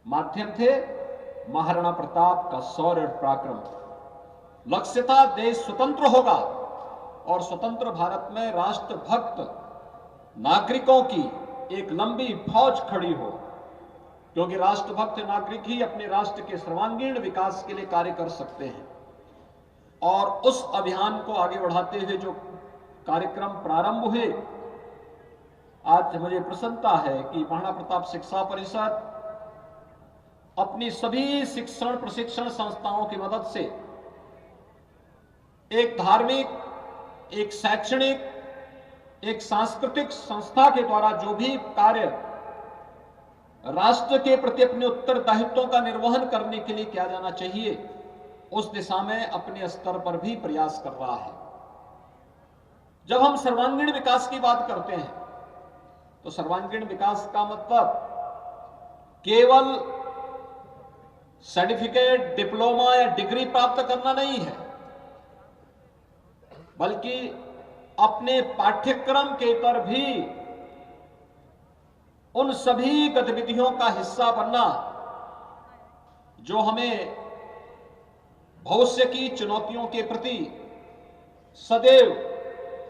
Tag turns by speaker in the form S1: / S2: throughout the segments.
S1: माध्यम थे महाराणा प्रताप का शौर्य पराक्रम। लक्ष्य था देश स्वतंत्र होगा और स्वतंत्र भारत में राष्ट्रभक्त नागरिकों की एक लंबी फौज खड़ी हो, क्योंकि राष्ट्रभक्त नागरिक ही अपने राष्ट्र के सर्वांगीण विकास के लिए कार्य कर सकते हैं। और उस अभियान को आगे बढ़ाते हुए जो कार्यक्रम प्रारंभ हुए, आज मुझे प्रसन्नता है कि महाराणा प्रताप शिक्षा परिषद अपनी सभी शिक्षण प्रशिक्षण संस्थाओं की मदद से एक धार्मिक, एक शैक्षणिक, एक सांस्कृतिक संस्था के द्वारा जो भी कार्य राष्ट्र के प्रति अपने उत्तरदायित्वों का निर्वहन करने के लिए किया जाना चाहिए, उस दिशा में अपने स्तर पर भी प्रयास कर रहा है। जब हम सर्वांगीण विकास की बात करते हैं तो सर्वांगीण विकास का मतलब केवल सर्टिफिकेट, डिप्लोमा या डिग्री प्राप्त करना नहीं है, बल्कि अपने पाठ्यक्रम के पर भी उन सभी गतिविधियों का हिस्सा बनना जो हमें भविष्य की चुनौतियों के प्रति सदैव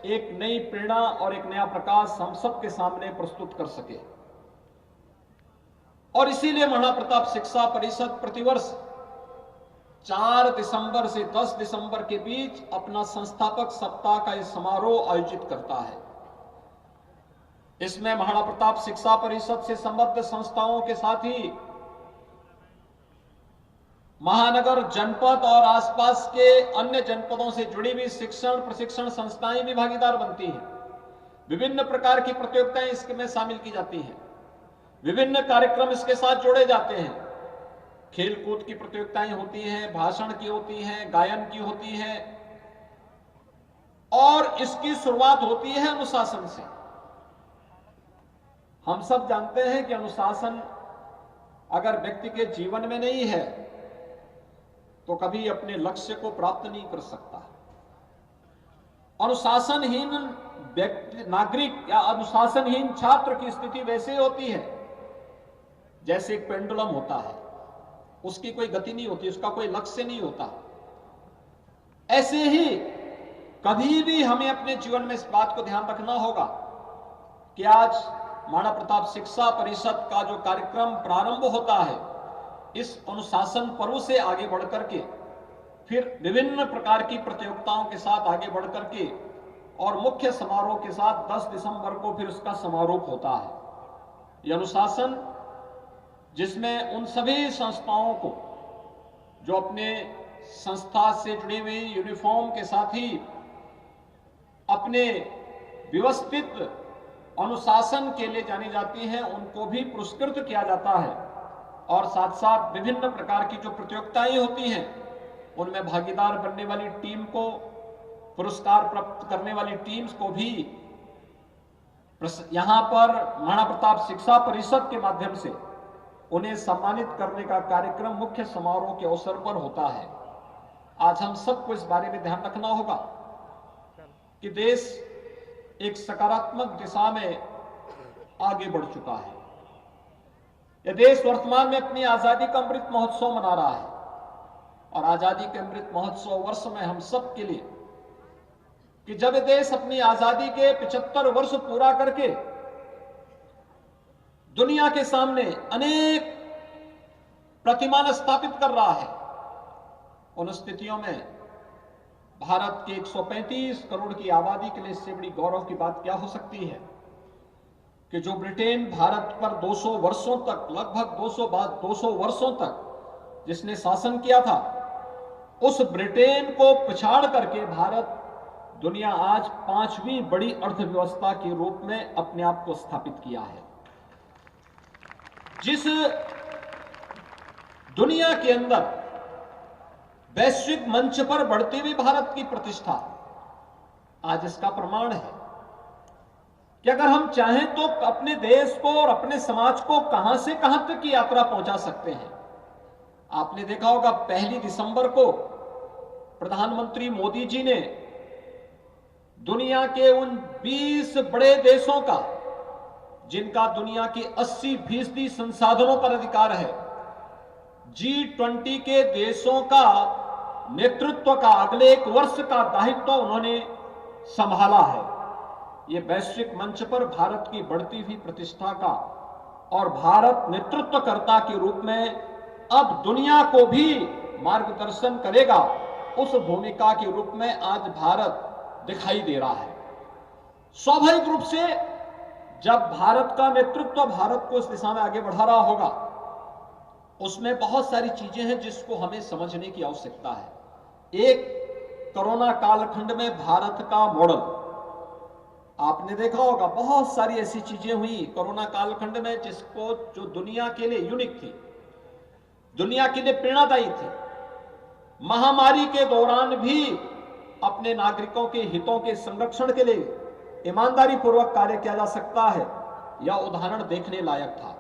S1: एक नई प्रेरणा और एक नया प्रकाश हम सबके सामने प्रस्तुत कर सके। और इसीलिए महाराणा प्रताप शिक्षा परिषद प्रतिवर्ष 4 दिसंबर से 10 दिसंबर के बीच अपना संस्थापक सप्ताह का यह समारोह आयोजित करता है। इसमें महाराणा प्रताप शिक्षा परिषद से संबद्ध संस्थाओं के साथ ही महानगर, जनपद और आसपास के अन्य जनपदों से जुड़ी हुई शिक्षण प्रशिक्षण संस्थाएं भी भागीदार बनती हैं। विभिन्न प्रकार की प्रतियोगिताएं इसमें शामिल की जाती हैं, विभिन्न कार्यक्रम इसके साथ जोड़े जाते हैं। खेलकूद की प्रतियोगिताएं होती हैं, भाषण की होती हैं, गायन की होती हैं, और इसकी शुरुआत होती है अनुशासन से। हम सब जानते हैं कि अनुशासन अगर व्यक्ति के जीवन में नहीं है तो कभी अपने लक्ष्य को प्राप्त नहीं कर सकता। अनुशासनहीन व्यक्ति, नागरिक या अनुशासनहीन छात्र की स्थिति वैसे होती है जैसे एक पेंडुलम होता है, उसकी कोई गति नहीं होती, उसका कोई लक्ष्य नहीं होता। ऐसे ही कभी भी हमें अपने जीवन में इस बात को ध्यान रखना होगा कि आज महाराणा प्रताप शिक्षा परिषद का जो कार्यक्रम प्रारंभ होता है, इस अनुशासन पर्व से आगे बढ़कर के फिर विभिन्न प्रकार की प्रतियोगिताओं के साथ आगे बढ़कर के और मुख्य समारोह के साथ 10 दिसंबर को फिर उसका समारोह होता है। यह अनुशासन जिसमें उन सभी संस्थाओं को जो अपने संस्था से जुड़ी हुई यूनिफॉर्म के साथ ही अपने व्यवस्थित अनुशासन के लिए जानी जाती हैं, उनको भी पुरस्कृत किया जाता है। और साथ साथ विभिन्न प्रकार की जो प्रतियोगिताएं होती हैं उनमें भागीदार बनने वाली टीम को, पुरस्कार प्राप्त करने वाली टीम्स को भी यहां पर महाराणा प्रताप शिक्षा परिषद के माध्यम से उन्हें सम्मानित करने का कार्यक्रम मुख्य समारोह के अवसर पर होता है। आज हम सबको इस बारे में ध्यान रखना होगा कि देश एक सकारात्मक दिशा में आगे बढ़ चुका है। यह देश वर्तमान में अपनी आजादी का अमृत महोत्सव मना रहा है और आजादी के अमृत महोत्सव वर्ष में हम सब के लिए कि जब देश अपनी आजादी के 75 वर्ष पूरा करके दुनिया के सामने अनेक प्रतिमान स्थापित कर रहा है, उन स्थितियों में भारत के 135 करोड़ की आबादी के लिए इससे बड़ी गौरव की बात क्या हो सकती है कि जो ब्रिटेन भारत पर 200 वर्षों तक, लगभग 200 वर्षों तक जिसने शासन किया था, उस ब्रिटेन को पछाड़ करके भारत दुनिया आज 5वीं बड़ी अर्थव्यवस्था के रूप में अपने आप को स्थापित किया है। जिस दुनिया के अंदर वैश्विक मंच पर बढ़ती हुई भारत की प्रतिष्ठा आज इसका प्रमाण है कि अगर हम चाहें तो अपने देश को और अपने समाज को कहां से कहां तक की यात्रा पहुंचा सकते हैं। आपने देखा होगा 1 दिसंबर को प्रधानमंत्री मोदी जी ने दुनिया के उन 20 बड़े देशों का, जिनका दुनिया के 80% संसाधनों पर अधिकार है, G20 के देशों का नेतृत्व का अगले 1 वर्ष का दायित्व उन्होंने संभाला है। ये वैश्विक मंच पर भारत की बढ़ती हुई प्रतिष्ठा का और भारत नेतृत्वकर्ता के रूप में अब दुनिया को भी मार्गदर्शन करेगा, उस भूमिका के रूप में आज भारत दिखाई दे रहा है। स्वाभाविक रूप से जब भारत का नेतृत्व भारत को इस दिशा में आगे बढ़ा रहा होगा, उसमें बहुत सारी चीजें हैं जिसको हमें समझने की आवश्यकता है। एक, कोरोना कालखंड में भारत का मॉडल आपने देखा होगा, बहुत सारी ऐसी चीजें हुई कोरोना कालखंड में जो दुनिया के लिए यूनिक थी, दुनिया के लिए प्रेरणादायी थी। महामारी के दौरान भी अपने नागरिकों के हितों के संरक्षण के लिए ईमानदारी पूर्वक कार्य किया जा सकता है, यह उदाहरण देखने लायक था।